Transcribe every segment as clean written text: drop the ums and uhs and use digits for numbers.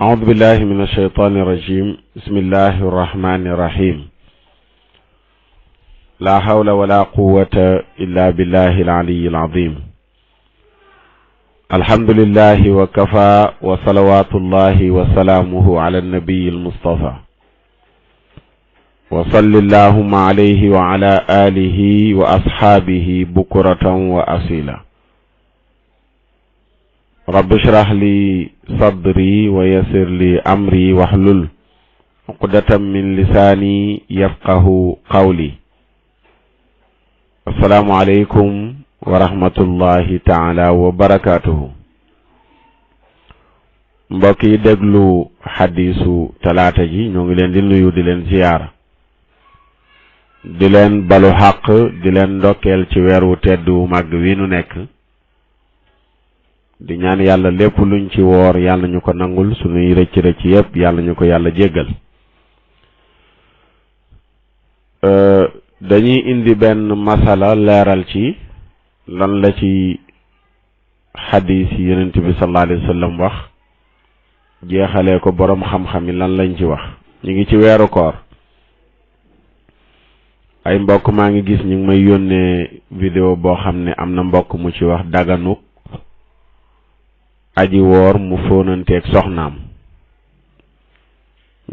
أعوذ بالله من الشيطان الرجيم بسم الله الرحمن الرحيم لا حول ولا قوة إلا بالله العلي العظيم الحمد لله وكفى وصلوات الله وسلامه على النبي المصطفى وصل اللهم عليه وعلى آله وأصحابه بكرة وأصيلا رب اشرح لي صدري ويسر لي أمري واحلل عقدة من لساني يفقه قولي السلام عليكم ورحمة الله تعالى وبركاته mbokk yi déglu xadiisu talaata ji ñoo ngi leen di nuyu di leen ziyaara di leen balu xaq di leen ndokkeel ci weer wu tedd wu màgg wi nu nekk di ñaan yàlla lépp luñ ci woor yàlla ñu ko nangul sunuy rëcc-rëcc yépp yàlla ñu ko yàlla jéggal dañuy indi benn masala leeral ci lan la ci xadiis yi yonent bi sallallahu alayhi wa sallam wax jeexalee ko boroom xam-xam yi lan lañ ci wax ñu ngi ci weeru koor ay mbokk maa ngi gis ñu ngi may yónnee vidéo boo xam ne am na mbokk mu ci wax daganuk aji woor mu fóonanteeg soxnaam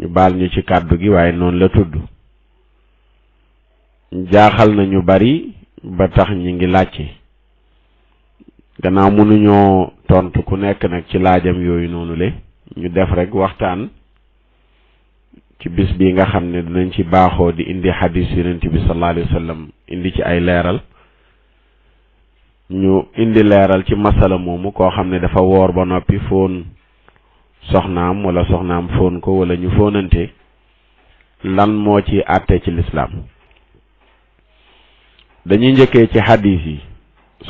ñu baal ñu ci kàddu gi waaye noonu la tudd jaaxal na ñu bari ba tax ñi ngi laajte gannaaw mënuñoo tontu ku nekk nag ci laajam yooyu noonu le ñu def rek waxtaan ci bis bi nga xam ne dinañ ci baaxoo di indi xadiis yonent bi sallallahu alayhi wa sallam indi ci ay leeral ñu indi leeral ci masala moomu koo xam ne dafa woor ba noppi fóon soxnaam wala soxnaam fóon ko wala ñu fóonante lan moo ci àtte ci lislaam dañuy njëkkee ci xadiis yi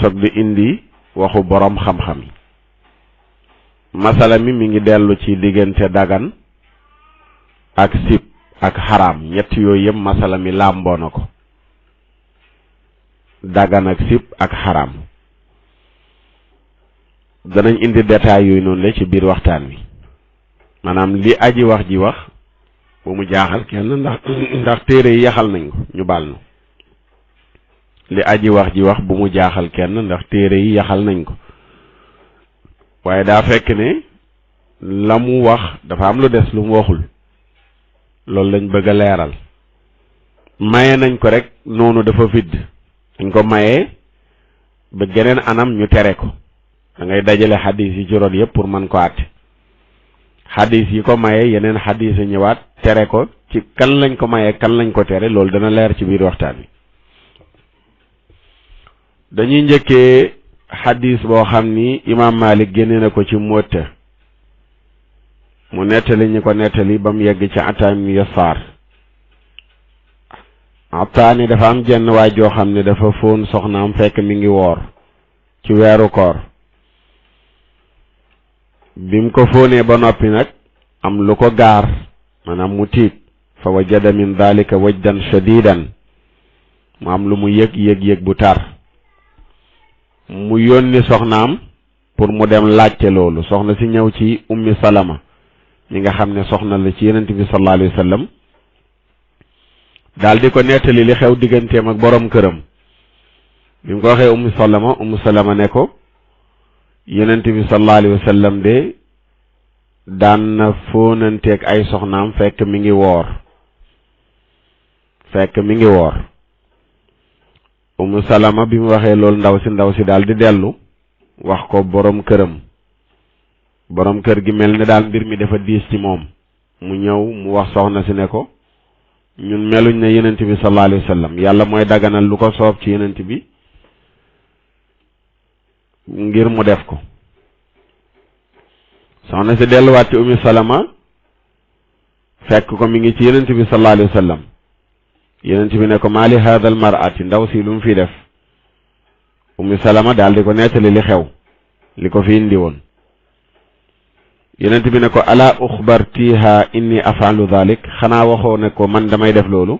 soog di indi waxu boroom xam-xam yi masala mi ngi dellu ci diggante dagan ak sib ak xaraam ñett yooyu yëpp masala mi làmboo na ko dagan ak sib ak xaraam danañ indi détail yooyu noonu la ci biir waxtaan wi maanaam li aji wax ji wax bu mu jaaxal kenn ndax téere yi yaxal nañ ko ñu baal na li aji wax ji wax bu mu jaaxal kenn ndax téere yi yaxal nañ ko waaye daa fekk ne la mu wax dafa am lu des lu mu waxul loolu lañ bëgg a leeral maye nañ ko rek noonu dafa vidd dañ ko mayee ba geneen anam ñu tere ko da ngay dajale xadis yi ci ron yëpp pour mën ko àtte xadis yi ko mayee yeneen xadis yi ñëwaat tere ko ci kan lañ ko mayee kan lañ ko tere loolu dana leer ci biir waxtaan wi dañuy njëkkee xadis boo xam ni imaam Malik génne na ko ci Muwatta mu nettali ñu ko nettali ba mu yegg ci Ataa ibn Yasaar Ataa ni dafa am jenn waay joo xam ne dafa fóon soxnaam fekk mi ngi woor ci weeru koor bi mu ko fóonee ba noppi nag am lu ko gaar maanaam mu tiit fa wajada min dalika wajdan shadidan mu am lu mu yëg bu tar mu yónni soxnaam pour mu dem laajte loolu soxna si ñëw ci ummi salama ñi nga xam ne soxna la ci yonent bi sallallahu alayhi wa sallam daal di ko nettali li xew digganteem ak borom këram bi mu ko waxee ummu salama ne ko yonent bi sallallahu alayhi wa sallam de daan na fóonanteeg ay soxnaam fekk mi ngi woor ummu salama bi mu waxee loolu ndaw si daal di dellu wax ko borom këram borom kër gi mel ne daal mbir mi dafa diis ci moom mu ñëw mu wax soxna si ne ko ñun meluñ ne yonent bi sallallahu alayhi wa sallam yàlla mooy daganal lu ko soob ci yonent bi ngir mu def ko soxna si delluwaat ci ummu salama fekk ko mi ngi ci yonent bi sallallahu alayhi wa sallam yonent bi ne ko maali haadal mar'ati ndaw si lu mu fi def ummu salama daal di ko nettali li xew li ko fi indi woon yonent bi ne ko ala uxbartiha inni af'alu dhalik xanaa waxoo ne ko man damay def loolu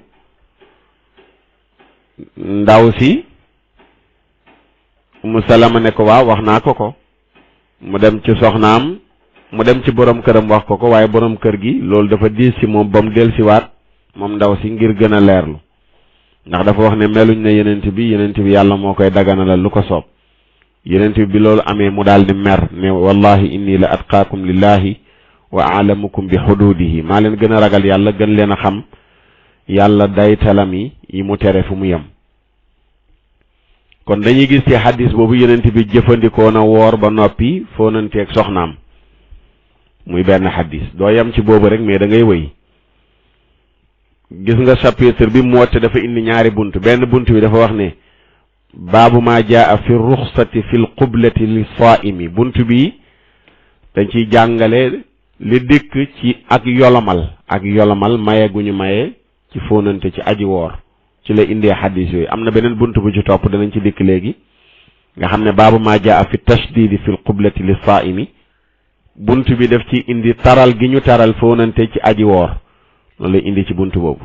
ndaw si ummu salama ne ko waaw wax naa ko mu dem ci soxnaam mu dem ci borom këram wax ko ko waaye borom kër gi loolu dafa diis ci moom ba mu dellusiwaat moom ndaw si ngir gën a leerlu ndax dafa wax ne meluñ ne yenent bi yàlla moo koy daganalal lu ko soob yenent bi loolu amee mu daal di mer ne wallahi inni la atqaakum lillahi wa aalamukum bi xuduudihi maa leen gën a ragal yàlla gën leen a xam yàlla day talam yi mu tere fu mu yem. kon dañuy gis ci xadis boobu yenent bi jëfandikoo na woor ba noppi foonanteeg soxnaam muy benn xadis doo yem ci boobu rek mais da ngay wëy gis nga chapitre bi mu woote dafa indi ñaari bunt benn bunt bi dafa wax ne baabu ma jaa fi ruxsati fi l qublati li saaimi bunt bi dañ ciy jàngale li dikk ci ak yolomal maye gu ñu maye ci fóonante ci aji woor ci la indee xadis yooyu am na beneen bunt bu ci topp danañ ci dikk léegi nga xam ne baabu ma jaa fi tashdidi fi l qublati li saaimi bunt bi daf ci indi taral gi ñu taral fóonante ci aji woor loolu lay indi ci bunt boobu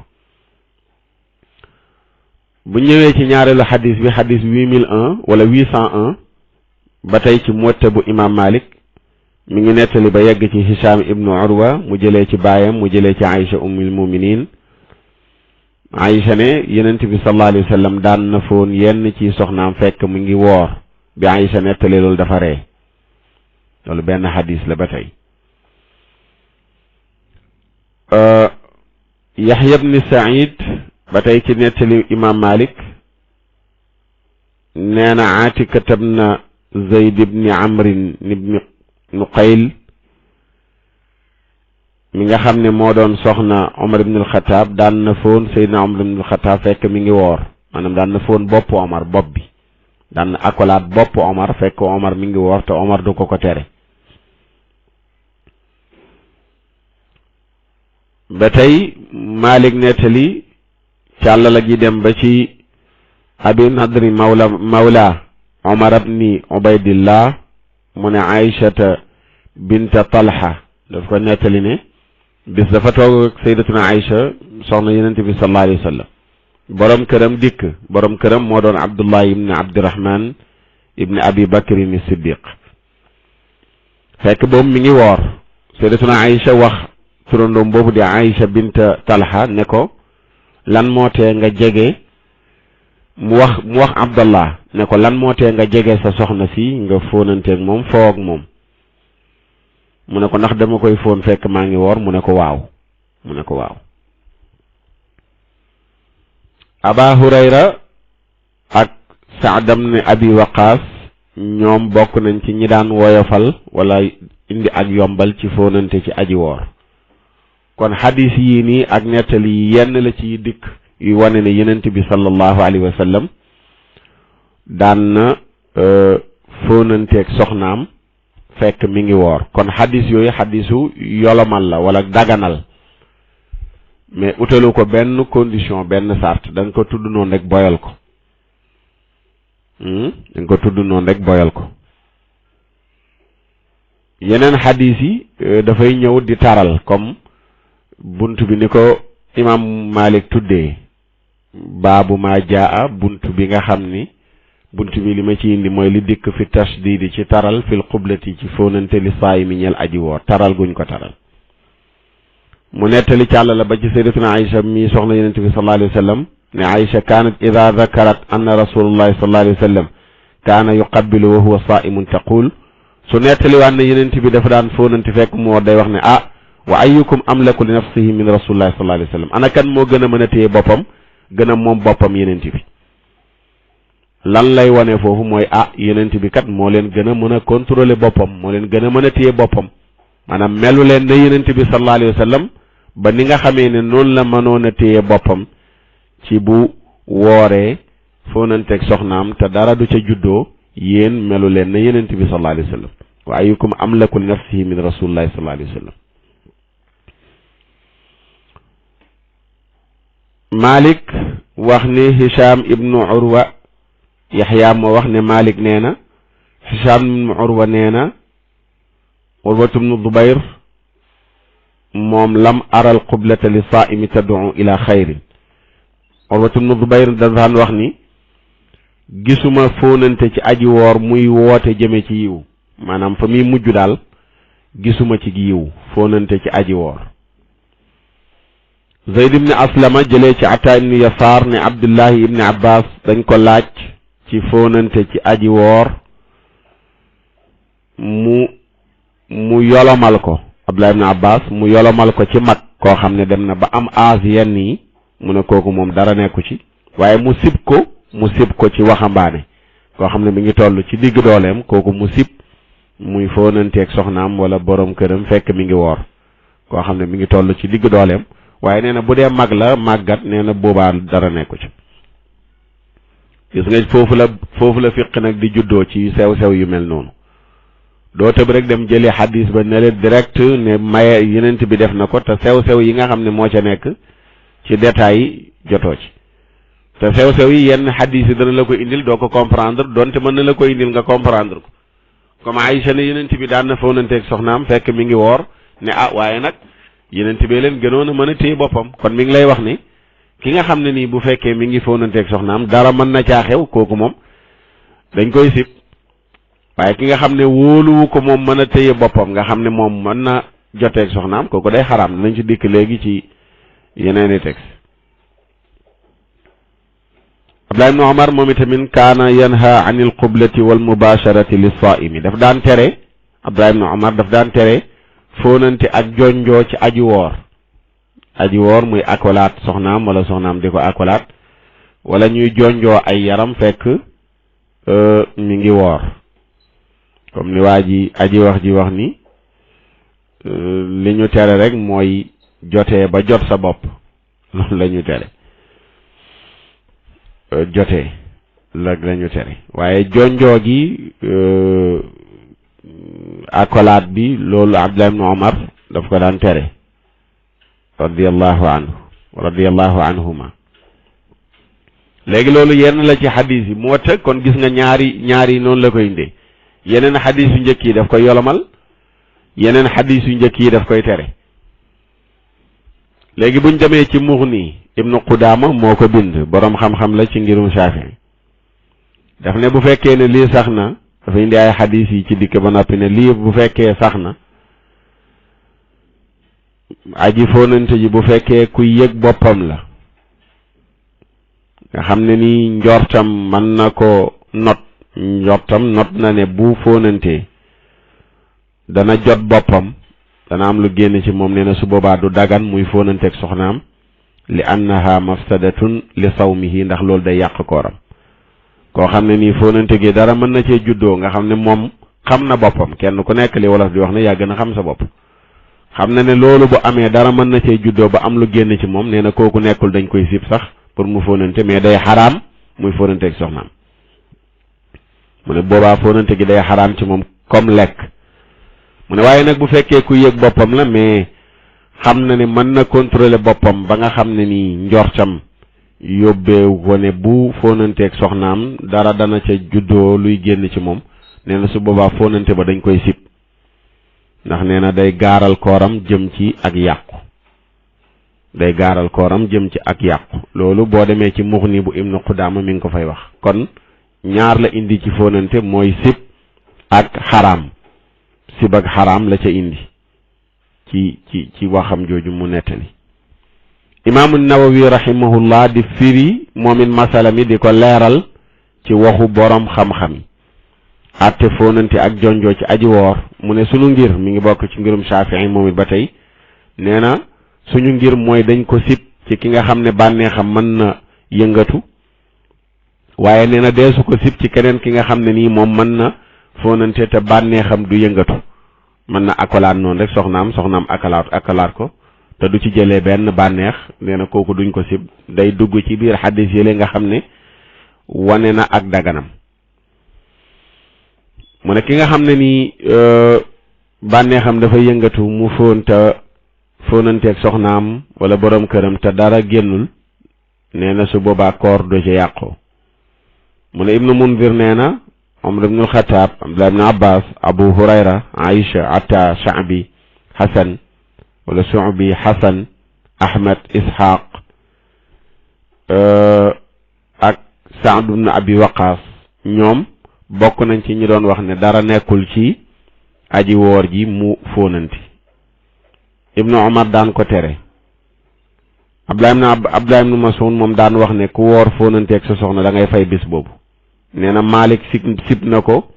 bu ñëwee ci ñaareelu xadis bi xadis 8001 wala 801 ba tey ci muwatta bu imam Malik mi ngi nettali ba yegg ci Hisham ibnu Urwa mu jëlee ci baayam mu jëlee ci Aïcha ummul muminin Aïcha ne yenent bi sallallahu alayhi wa sallam daan na foon yenn ci soxnaam fekk mu ngi woor bi Aïcha nettali loolu dafa ree loolu benn xadis la ba tey Yaxya ibn Saïd ba tey ci nettali imam Malik nee na Atika ibn Zayd ibn Amr ibn Nuqayl mi nga xam ne moo doon soxna Omar ibn al-Khattab daan na foon Seydina Omar ibn al-Khattab fekk mi ngi woor maanaam daan na foon bopp Omar bopp bi daan na akolaat bopp Omar fekk Omar mi ngi woor te Omar du ko tere ba tey Malik nettali càllala gi dem ba ci Abi Nadri mawla Omar ibn Ubaydillah mu ne Aïchata binta Talha daf ko nettali ne bis dafa toog ak sayyidatuna Aïcha soxna yenente bi sallallahu alayhi wa sallam borom këram moo doon Abdullah ibn Abdirahman ibn Abi Bakrin Siddiq fekk boobu mi ngi woor sayyidatuna Aïcha wax turandoom boobu di Aïcha binta Talha ne ko lan moo tee nga jege mu wax Abdallah ne ko lan moo tee nga jege sa soxna si nga fóonanteeg moom foo ak moom mu ne ko ndax dama koy fóon fekk maa ngi woor mu ne ko waaw Aba Hurayra ak Saad ibn Abi Waqaas ñoom bokk nañ ci ñi daan woyofal wala indi ak yombal ci fóonante ci aji woor kon xadis yii nii ak nettali yi yenn la ci dikk yu wane ne yenent bi sallallahu alayhi wa sallam daan na fóonanteeg soxnaam fekk mi ngi woor kon xadis yooyu xadisu yolomal la wala daganal mais utalu ko benn condition benn sart da nga ko tudd noonu rek boyal ko yeneen xadis yi dafay ñëw di taral comme bunt bi ni ko imam Malik tuddee baabu ma jaa bunt bi nga xam ni bunt bi li ma ci indi mooy li dikk fi tashdidi ci taral fil xublati ci fóonante li saay mi ñeel aji woor taral guñ ko taral mu nettali càll la ba ci sayyidatuna Aïcha mi soxna yenente bi sallallahu alayhi wa sallam ne Aïcha kaanat ida dakarat anna rasulullahi sallallahu alayhi wa sallam kaana yuqabbilu wa huwa saimun taqul su nettali waan ne yenente bi dafa daan fóonante fekk mu woor day wax ne wa ayyukum amlaku li nafsihi min rasulillahi sallallahu alayhi wa sallam ana kan moo gën a mën a téye boppam gën a moom boppam yenent bi lan lay wane foofu mooy yenent bi kat moo leen gën a mën a contrôler boppam moo leen gën a mën a téye boppam maanaam melu leen ne yenent bi sallallahu alayhi wa sallam ba ni nga xamee ne noonu la mënoon a téye boppam ci bu wooree fóonanteeg soxnaam te dara du ca juddoo yéen melu leen ne yenent bi sallallahu alayhi wa sallam wa ayyukum amlaku li nafsihi min rasulillahi sallallahu alayhi wa sallam Malik wax ne Hisham ibnu Urwa Yaxya moo wax ne Malik nee na Hisham ibnu Urwa nee na Urwatu ibnu Dubayr moom lam aral qublata li saa'imi tad'u ila xayrin Urwatu ibnu Dubayr daan wax ni gisuma fóonante ci aji woor muy woote jëme ci yiw maanaam fa muy mujj daal gisuma ci yiw fóonante ci aji woor. Zayd ibn Aslama jëlee ci Ataa ibn Yasaar ne Abdullahi ibn Abbas dañ ko laaj ci fóonante ci aji woor mu yolomal ko. Abdullahi ibn Abbas mu yolomal ko ci mag koo xam ne dem na ba am âge yenn yi mu ne kooku moom dara nekku ci, waaye mu sib ko ci waxambaane koo xam ne mi ngi toll ci digg dooleem, kooku mu sib muy fóonanteeg soxnaam wala borom këram fekk mi ngi woor. koo xam ne mi ngi toll ci digg dooleem, waaye nee na bu dee mag la màggat nee na boobaa dara nekku ci. gis nga foofu la fiq nag di juddoo ci sew-sew yu mel noonu. doo tëb rek dem jëlee xadis ba ne leen direct ne maye yenent bi def na ko te sew-sew yi nga xam ne moo ca nekk ci détails yi jotoo ci. te sew-sew yi yenn xadis yi dana la ko indil doo ko comprendre donte mën na la ko indil nga comprendre ko. comme Aïcha ne yenent bi daan na fóonanteeg soxnaam fekk mi ngi woor ne waaye nag yenent bi leen gënoon a mën a téye boppam. kon mi ngi lay wax ni ki nga xam ne nii bu fekkee mi ngi fóonanteeg soxnaam dara mën na caa xew kooku moom dañ koy sib. waaye ki nga xam ne wóoluwu ko moom mën a téye boppam nga xam ne moom mën na joteeg soxnaam kooku day xaraam dinañ ci dikk léegi ci yeneeni texte. Abdullah ibn Umar moom itamit kaana yanha anil qublati wal mubasharati lis saimi daf daan tere. Abdullah ibn Umar daf daan tere fóonante ak jonjoo ci aji woor muy akolaat soxnaam wala soxnaam di ko akolaat wala ñuy jonjoo ay yaram fekk mi ngi woor. comme ni waa ji aji wax ni li ñu tere rek mooy jotee ba jot sa bopp loolu la ñu tere jotee la ñu tere waaye jonjoo gi accolade bi loolu Abdullah ibn Umar daf ko daan tere radiyallahu anhuma. léegi loolu yenn la ci xadis yi moo tax kon gis nga ñaari noonu la koy indee. yeneen xadis yu njëkk yi daf koy yolomal yeneen xadis yu njëkk yi daf koy tere. léegi buñ demee ci Mughni ibnu Qudaama moo ko bind boroom xam-xam la ci ngirum Shaafi'i daf ne bu fekkee ne lii sax na dafa indi ay xadis yi ci dikk ba noppi ne lii bu fekkee sax na aji fóonante ji bu fekkee kuy yëg boppam la nga xam ne ni njortam mën na ko not na ne bu fóonantee dana jot boppam dana am lu génn ci moom nee na su boobaa du dagan muy fóonanteeg soxnaam li annaha mafsadatun li sawmihi ndax loolu day yàq kooram. koo xam ne nii fóonante gi dara mën na cee juddoo nga xam ne moom xam na boppam kenn ku nekk li wolof di wax ne yaa gën a xam sa bopp xam na ne loolu bu amee dara mën na cee juddoo ba am lu génn ci moom nee na kooku nekkul dañ koy sib sax pour mu fóonante mais day xaraam muy fóonanteeg soxnaam. mu ne boobaa fóonante gi day xaraam ci moom comme lekk. mu ne waaye nag bu fekkee ku yëg boppam la mais xam na ne mën na contrôler boppam ba nga xam ne nii njortam yóbbeewu ko ne bu fóonanteeg soxnaam dara dana ca juddoo luy génn ci moom nee na su boobaa fóonante ba dañ koy sib ndax nee na day gaaral kooram jëm ci ak yàqu loolu boo demee ci Mughni bu Ibnu Qudaama mi ngi ko fay wax. kon ñaar la indi ci fóonante mooy sib ak xaraam sib ak xaraam la ca indi ci waxam jooju mu nettali. imaamu Nawawi rahimahullah di firi moom it masala mi di ko leeral ci waxu borom xam-xam yi atte fóonante ak jonjoo ci aji woor mu ne sunu ngir mi ngi bokk ci ngirum Shaafi'i moom it ba tey nee na suñu ngir mooy dañ ko sib ci ki nga xam ne bànneexam mën na yëngatu waaye nee na deesu ko sib ci keneen ki nga xam ne nii moom mën na fóonante te bànneexam du yëngatu mën na akolaat noonu rek soxnaam akolaat ko te du ci jëlee benn bànneex nee na kooku duñ ko sib day dugg ci biir xaddis yële nga xam ne wane na ak daganam. mu ne ki nga xam ne nii bànneexam dafa yëngatu mu fóonanteeg soxnaam wala borom këram te dara génnul nee na su boobaa koor do ci yàqoo. mu ne Ibnu Munzir nee na Umar ibnul Xataab Abdullah ibn Abbas Abu Hurayra Aïcha Atta Sha'bi Hasan wala Shu'bi Hasan Ahmad Ishaq ak Saad ibn Abi Waqaas ñoom bokk nañ ci ñi doon wax ne dara nekkul ci aji woor ji mu fóonante. Ibnu Umar daan ko tere. Abdullah ibnu Mas'ud moom daan wax ne ku woor fóonanteeg sa soxna da ngay fay bis boobu. nee na Malik sib na ko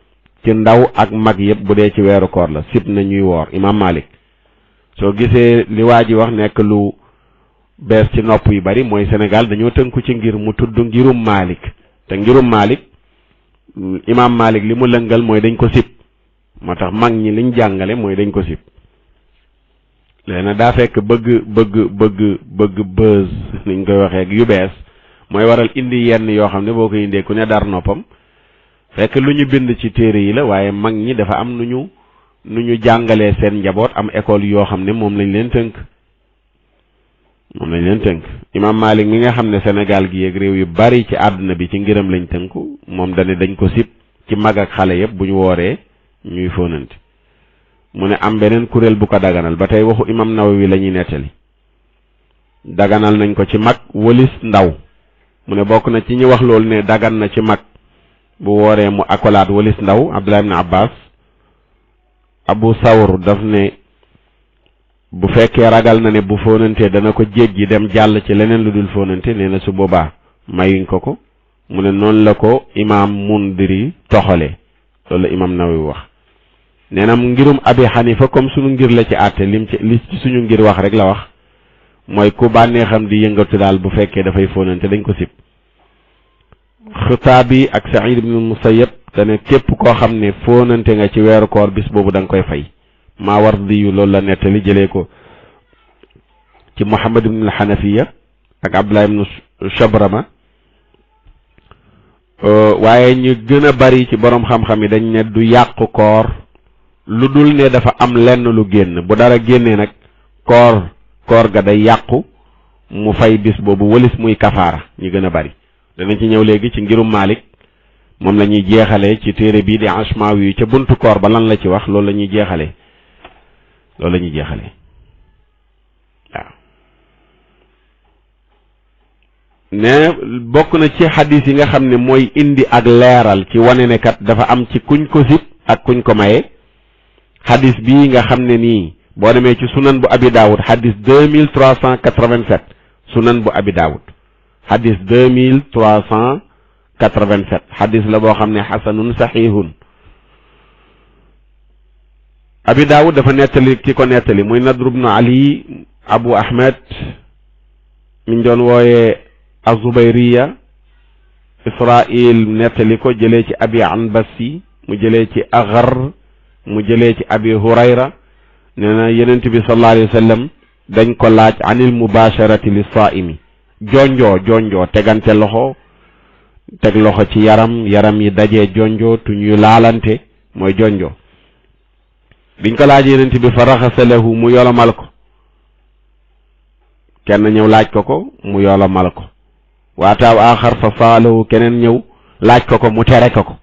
ci ndaw ak mag yëpp bu dee ci weeru koor la sib na ñuy woor imam Malik. soo gisee li waa ji wax nekk lu bees ci nopp yu bari mooy Sénégal dañoo tënku ci ngir mu tudd ngirum Malik te ngirum Malik imam Malik li mu lëngal mooy dañ ko sib moo tax mag ñi liñ jàngale mooy dañ ko sib. léegi nag daa fekk bëgg buzz niñ koy waxee ak yu bees mooy waral indi yenn yoo xam ne boo ko indee ku ne dar noppam fekk lu ñu bind ci téere yi la waaye mag ñi dafa am nu ñu jàngalee seen njaboot am école yoo xam ne moom lañ leen tënk imam Malik mi nga xam ne Sénégal gi yeeg réew yu bari ci àdduna bi ci ngiram lañ tënku moom dañ ko sib ci mag ak xale yëpp bu ñu wooree ñuy fóonante. mu ne am beneen kuréel bu ko daganal ba tey waxu imam Nawawi la ñuy nettali daganal nañ ko ci mag wëlis ndaw mu ne bokk na ci ñi wax loolu ne dagan na ci mag bu wooree mu akolaat wëlis ndaw Abdullah ibn Abbas. Abu Sawr daf ne bu fekkee ragal na ne bu fóonante dana ko jéggi dem jàll ci leneen lu dul fóonante nee na su boobaa mayuñ ko mu ne noonu la ko imam Mundiri toxalee loolu la imam Nawawi wax. nee na ngirum Abi Hanifa comme sunu ngir la ci àtte li ci suñu ngir wax rek la wax mooy ku bànneexam di yëngatu daal bu fekkee dafay fóonante dañ ko sib. Xutaabi ak Saïd ibn Musayyab dane képp koo xam ne fóonante nga ci weeru koor bis boobu da nga koy fay. Maawardi yu loolu la nettali jëlee ko ci Muhammad ibn al-Hanafiya ak Abdullah ibn Shabrama waaye ñu gën a bari ci borom xam-xam yi dañ ne du yàqu koor lu dul ne dafa am lenn lu génn bu dara génnee nag koor ga day yàqu mu fay bis boobu wëlis muy kafaara ñu gën a bari danañ ci ñëw léegi ci ngirum Malik moom la ñuy jeexalee ci téere bii di Ashmawi yu ca buntu koor ba lan la ci wax loolu la ñuy jeexalee waaw ne bokk na ci xadis yi nga xam ne mooy indi ak leeral ci wane ne kat dafa am ci kuñ ko sib ak kuñ ko maye xadis bii nga xam ne nii boo demee ci sunan bu Abi Daawud xadis 2387 sunan bu Abi Daawud xadis 2387 xadis la boo xam ne xasanun saxiihun Abi Daawud dafa nettali ki ko nettali muy Nadr ibn Ali Abu Ahmed min doon wooyee Azubayriya Israil nettali ko jëlee ci Abi Anbasi mu jëlee ci Agar mu jëlee ci Abi Hurayra nee na Yonent bi sallallahu alayhi wa sallam dañ ko laaj anil mubasharati li saimi jonjoo tegante loxo teg loxo ci yaram yi dajee jonjoo tu ñuy laalante mooy jonjoo biñ ko laaj Yonent bi fa raxasa lahu mu yolomal ko kenn ñëw laaj ko mu yolomal ko waataaw axar fa saalahu keneen ñëw laaj ko mu tere ko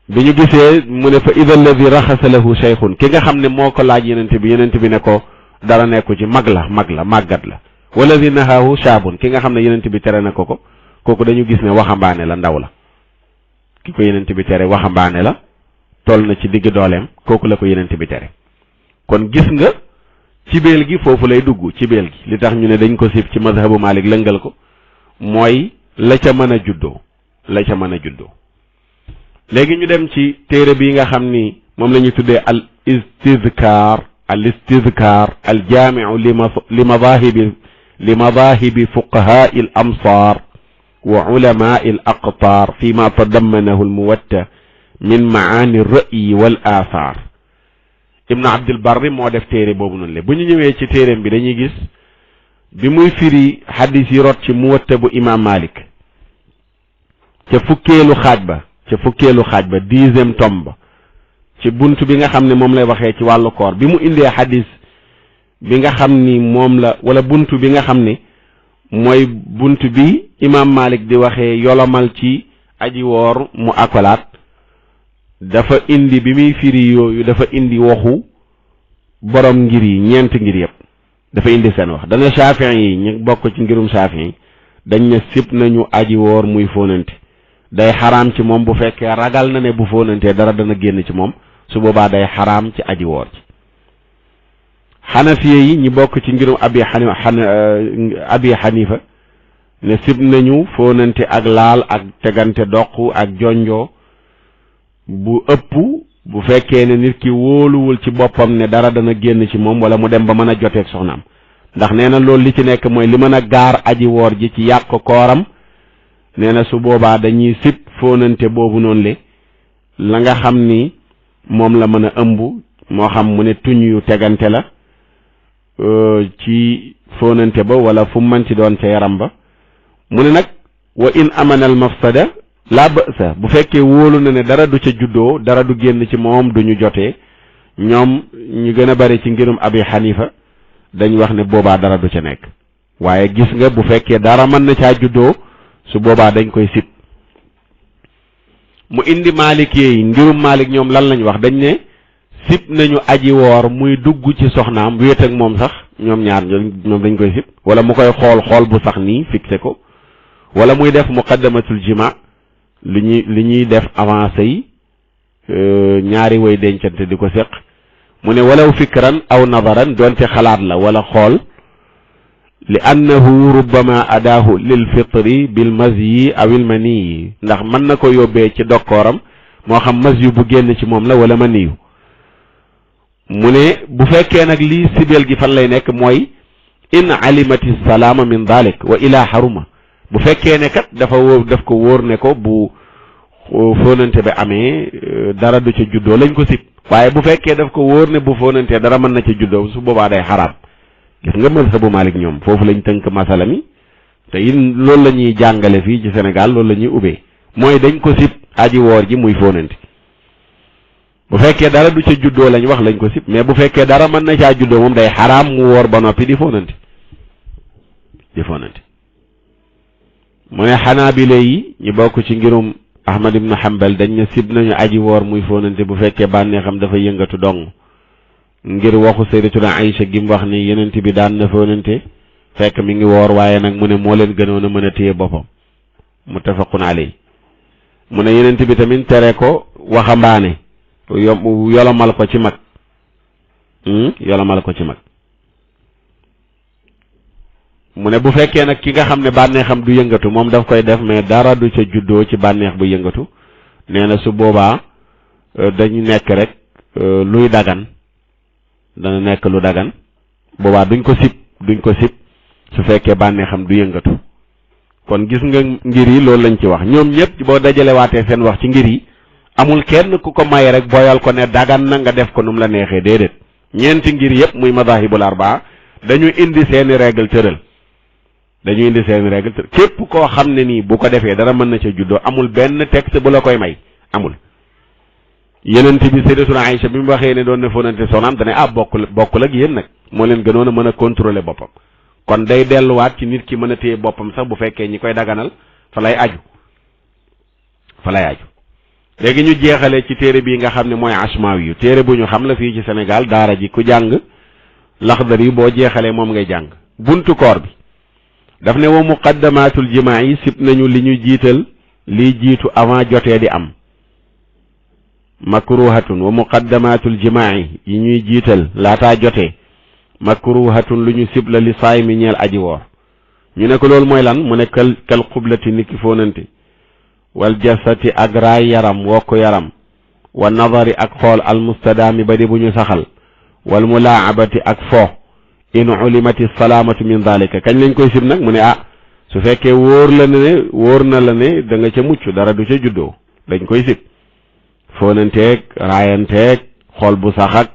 bi ñu gisee mu ne fa ida alladi raxasa lahu cheikhun ki nga xam ne moo ko laaj Yonent bi ne ko dara nekku ci mag la màggat la waladi nahaahu shaabun ki nga xam ne Yonent bi tere na ko kooku dañu gis ne waxambaane la ndaw la ki ko Yonent bi tere waxambaane la toll na ci digg dooleem kooku la ko Yonent bi tere kon gis nga cibeel gi foofu lay dugg cibeel gi li tax ñu ne dañ ko sib ci mazhabu Malik lëngal ko mooy la ca mën a juddoo léegi ñu dem ci téere bi nga xam ni moom la ñu tuddee al istizkar al jaamiu li madahibi fuqahaa al amsar wa ulamaa al aqtaar fi ma tadammanahu al muwatta min maani ra'yi wal athar ibnu abdul barri moo def téere boobu noonu le bu ñu ñëwee ci téereem bi dañuy gis bi muy firi xadis yi rot ci muwatta bu imam Malik ca fukkeelu xaaj ba 10e tome ba ci bunt bi nga xam ne moom lay waxee ci wàllu koor bi mu indee xadis bi nga xam ni moom la wala bunt bi nga xam ne mooy bunt bi imam Malik di waxee yolomal ci aji woor mu akolaat dafa indi bi muy firi yooyu dafa indi waxu borom ngir yi ñeent ngir yëpp dafa indi seen wax dana Shaafi'i yi ñu bokk ci ngirum Shaafi'i yi dañ ne sib nañu aji woor muy fóonante day xaraam ci moom bu fekkee ragal na ne bu fóonantee dara dana génn ci moom su boobaa day xaraam ci aji woor ji. xanafiye yi ñi bokk ci ngirum abi xanifa ne sib nañu fóonante ak laal ak tegante doq ak jonjoo bu ëpp bu fekkee ne nit ki wóoluwul ci boppam ne dara dana génn ci moom wala mu dem ba mën a joteeg soxnaam ndax nee na loolu li ci nekk mooy li mën a gaar aji woor ji ci yàq kooram. nee na su boobaa dañuy sib fóonante boobu noonu le la nga xam ni moom la mën a ëmb moo xam mu ne tuñ yu tegante la ci fóonante ba wala fu mën ci doon ca yaram ba mu ne nag wa in amana al mafsada la ba'sa bu fekkee wóolu na ne dara du ca juddoo dara du génn ci moom du ñu jotee ñoom ñu gën a bari ci ngirum abi xanifa dañ wax ne boobaa dara du ca nekk waaye gis nga bu fekkee dara mën na caa juddoo su boobaa dañ koy sib. mu indi maalik yi ngirum maalik ñoom lan lañ wax dañ ne sib nañu aji woor muy dugg ci soxnaam wéet ak moom sax ñoom ñaar ñoom dañ koy sib wala mu koy xool bu sax nii fixé ko wala muy def muqaddamatul jima li ñuy def avancé yi ñaari way dencante di ko séq mu ne walaw fikran aw nadaran doonte xalaat la wala xool li annahu rubbama adaahu lil fitri bil mazyi aw il maniyi ndax mën na ko yóbbee ci dokkooram moo xam mazyu bu génn ci moom la wala maniyu mu ne bu fekkee nag lii sibeel gi fan lay nekk mooy in alimati salaama min dalik wa ila haruma bu fekkee ne kat daf ko wóor ne ko bu fóonante bi amee dara du ca juddoo lañ ko sib waaye bu fekkee daf ko wóor ne bu fóonantee dara mën na ca juddoo su boobaa day xaraam. gis nga mazhabu Malik ñoom foofu lañ tënk masala mi te it loolu la ñuy jàngale fii ci Sénégal loolu la ñuy ubbee mooy dañ ko sib aji woor ji muy fóonante bu fekkee dara du ca juddoo lañ wax lañ ko sib mais bu fekkee dara mën na caa juddoo moom day xaraam mu woor ba noppi di fóonante mu ne Xanaabila yi ñu bokk ci ngirum Ahmad ibn Hanbal dañ ne sib nañu aji woor muy fóonante bu fekkee bànneexam dafa yëngatu dong ngir waxu sayyidatuna Aïcha gi mu wax ni yenent bi daan na fóonante fekk mi ngi woor waaye nag mu ne moo leen gënoon a mën a téye boppam muttafaqun alayhi mu ne yenent bi tamit tere ko waxambaane yolomal ko ci mag mu ne bu fekkee nag ki nga xam ne bànneexam du yëngatu moom daf koy def mais dara du ca juddoo ci bànneex bu yëngatu nee na su boobaa dañu nekk rek luy dagan dana nekk lu dagan boobaa duñ ko sib su fekkee bànneexam du yëngatu kon gis nga ngir yi loolu lañ ci wax ñoom ñëpp boo dajalewaatee seen wax ci ngir yi amul kenn ku ko may rek boyal ko ne dagan na nga def ko nu mu la neexee déedéet ñeenti ngir yëpp muy madahibul arbaa dañu indi seeni règle tëral képp koo xam ne nii bu ko defee dara mën na ca juddoo amul benn texte bu la koy may amul. yenent bi sayyidatuna Aïcha bi mu waxee ne doon na fóonante soxnaam dana bokkul ak yéen nag moo leen gënoon a mën a contrôler boppam kon day delluwaat ci nit ki mën a téye boppam sax bu fekkee ñi koy daganal fa lay aju léegi ñu jeexalee ci téere bii nga xam ne mooy Ashmawi yu téere bu ñu xam la fii ci Sénégal daara ji ku jàng Laxdari yi boo jeexalee moom ngay jàng buntu koor bi daf ne wa muqaddamatul jimaa yi sib nañu li ñu jiital liy jiitu avant jotee di am makruhatun wa muqaddamatul jimaa'i yi ñuy jiital laataa jotee makruhatun lu ñu sib la li saay mi ñeel aji woor ñu ne ko loolu mooy lan mu ne kal xublati niki fóonante wal jasati ak raay yaram wokk yaram wa nadari ak xool almustadaami ba di bu ñu saxal wal mulaabati ak fo in ulimati salaamatu min dalika kañ lañ koy sib nag mu ne su fekkee wóor na la ne da nga ca mucc dara du ca juddoo dañ koy sib fóonanteeg raayanteeg xool bu sax ak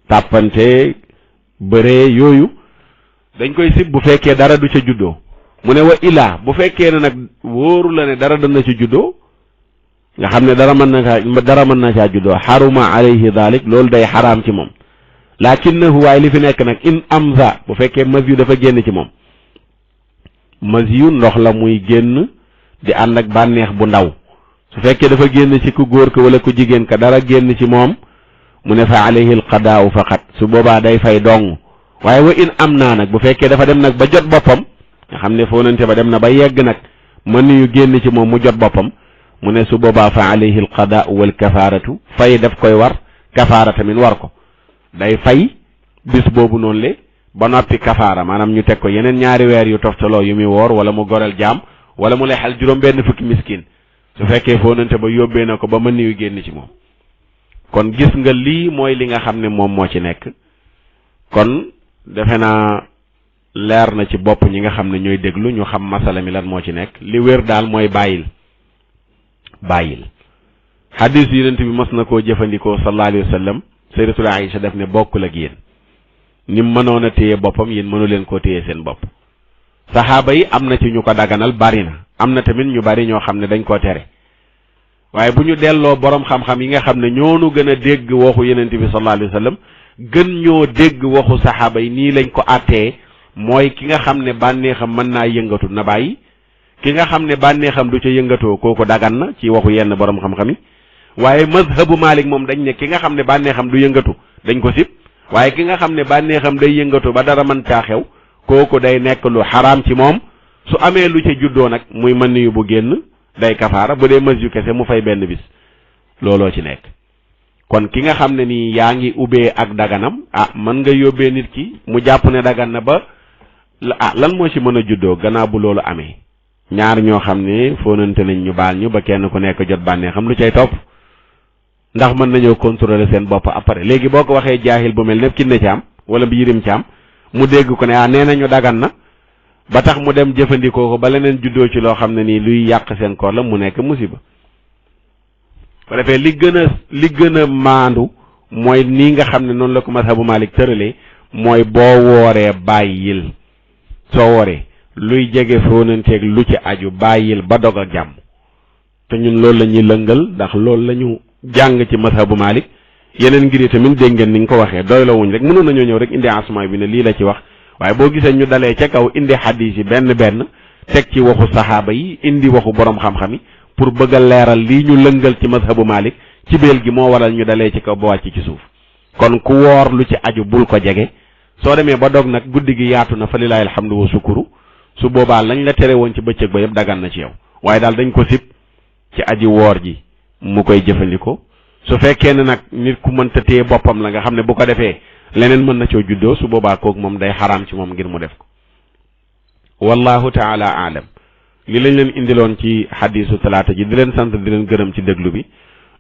tàppanteeg bëree yooyu dañ koy sib bu fekkee dara du ca juddoo mu ne wa ilaa bu fekkee ne nag wóoru la ne dara dana ca juddoo nga xam ne dara mën na caa juddoo xaruma alayhi dalik loolu day xaraam ci moom lakinnahu waaye li fi nekk nag in amza bu fekkee mas yu dafa génn ci moom mas yu ndox la muy génn di ànd ak bànneex bu ndaw su fekkee dafa génn ci ku góor ka wala ku jigéen ka dara génn ci moom mu ne fa alayhi alqadaau faqat su boobaa day fay dong waaye wa in am naa nag bu fekkee dafa dem nag ba jot boppam nga xam ne fóonante ba dem na ba yegg nag mën yu génn ci moom mu jot boppam mu ne su boobaa fa alayhi alqadaau wal kafaaratu fay daf koy war kafaara tamit war ko day fay bis boobu noonu le ba noppi kafaara maanaam ñu teg ko yeneen ñaari weer yu toftaloo yu muy woor wala mu goreel jaam wala mu lexal juróom benn fukki miskin su fekkee fóonante ba yóbbee na ko ba mën yu génn ci moom kon gis nga lii mooy li nga xam ne moom moo ci nekk kon defe naa leer na ci bopp ñi nga xam ne ñooy déglu ñu xam masala mi lan moo ci nekk li wér daal mooy bàyyil xadis yonent bi mas na koo jëfandikoo sallallahu alayhi wa sallam sayyidatuna Aïcha def ne bokkul ak yéen ni mu mënoon a téye boppam yéen mënu leen koo téye seen bopp saxaaba yi am na ci ñu ko daganal bari na am na tamit ñu bari ñoo xam ne dañ koo tere waaye bu ñu delloo borom xam-xam yi nga xam ne ñoonu gën a dégg waxu yonent bi sallallahu alayhi wa sallam gën ñoo dégg waxu saxaaba yi nii lañ ko àttee mooy ki nga xam ne bànneexam mën naa yëngatu na bàyyi ki nga xam ne bànneexam du ca yëngatoo kooku dagan na ci waxu yenn borom xam-xam yi waaye mazhabu Malik moom dañ ne ki nga xam ne bànneexam du yëngatu dañ ko sib waaye ki nga xam ne bànneexam day yëngatu ba dara mën caa xew kooku day nekk lu xaraam ci moom su amee lu ca juddoo nag muy mën yu bu génn day kafaara bu dee mës yu kese mu fay benn bis looloo ci nekk kon ki nga xam ne nii yaa ngi ubbee ak daganam mën nga yóbbee nit ki mu jàpp ne dagan na ba lan moo ci mën a juddoo gannaaw bu loolu amee ñaar ñoo xam ne fóonante nañ ñu baal ñu ba kenn ku nekk jot bànneexam lu cay topp ndax mën nañoo contrôler seen bopp après léegi boo ko waxee jaahil bu mel ne Kiné Thiam wala Yirim Thiam mu dégg ko ne nee nañu dagan na ba tax mu dem jëfandikoo ko ba leneen juddoo ci loo xam ne nii luy yàq seen koor la mu nekk musiba ko defee li gën a maandu mooy nii nga xam ne noonu la ko mazhabu Malik tëralee mooy boo wooree bàyyil soo wooree luy jege fóonanteeg lu ci aju bàyyil ba dog ak jàmm te ñun loolu la ñuy lëngal ndax loolu la ñu jàng ci mazhabu Malik yeneen ngir yi tamit dégg ngeen ni ñu ko waxee doy la wuñ rek mënoon nañoo ñëw rek indi asmaa bi ne lii la ci wax waaye boo gisee ñu dalee ca kaw indi xadis yi benn teg ci waxu saxaaba yi indi waxu borom xam-xam yi pour bëgg a leeral lii ñu lëngal ci mazhabu Malik ci béel gi moo waral ñu dalee ci kaw ba wàcc ci suuf kon ku woor lu ci aju bul ko jege soo demee ba dog nag guddi gi yaatu na fa lilahi alhamdu wa sukuru su boobaa lañ la tere woon ci bëccëg ba yëpp dagan na ci yow waaye daal dañ ko sib ci aji woor ji mu koy jëfandikoo su fekkee ne nag nit ku mënta téye boppam la nga xam ne bu ko defee leneen mën na coo juddoo su boobaa kooku moom day xaraam ci moom ngir mu def ko wallahu taala aalam li lañ leen indiloon ci xadisu talaata ji di leen sant di leen gërëm ci déglu bi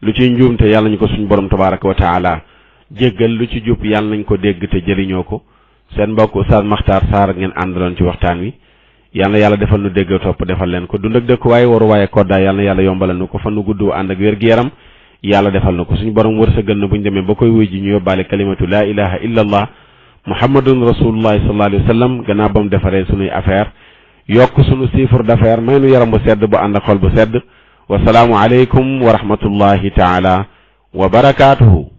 lu ciy njuumte yàlla nañu ko suñu borom tabaraka wa taala jéggal lu ci jub yàlla nañ ko dégg te jëriñoo ko seen mbokk Oustaz Makhtar Sarr ngeen àndaloon ci waxtaan wi yàlla yàlla defal nu dégg topp defal leen ko dund ak dëkk waaye waru waaye koddaay yàlla yàlla yombalal nu ko fan nu gudd ànd ak wér-gi-yaram yàlla defal na ko suñu borom wërsëgal na buñ demee ba koy wuy ji ñu yóbbaale kalimatu laa ilaha illa allah muhammadun rasulullahi sallallahu alayhi wa sallam gannaaw ba mu defaree suñuy affaire yokk suñu chiffre d'affaires may nu yaram bu sedd bu ànd ak xol bu sedd wasalaamu aleykum wa rahmatullahi taala wa barakaatuhu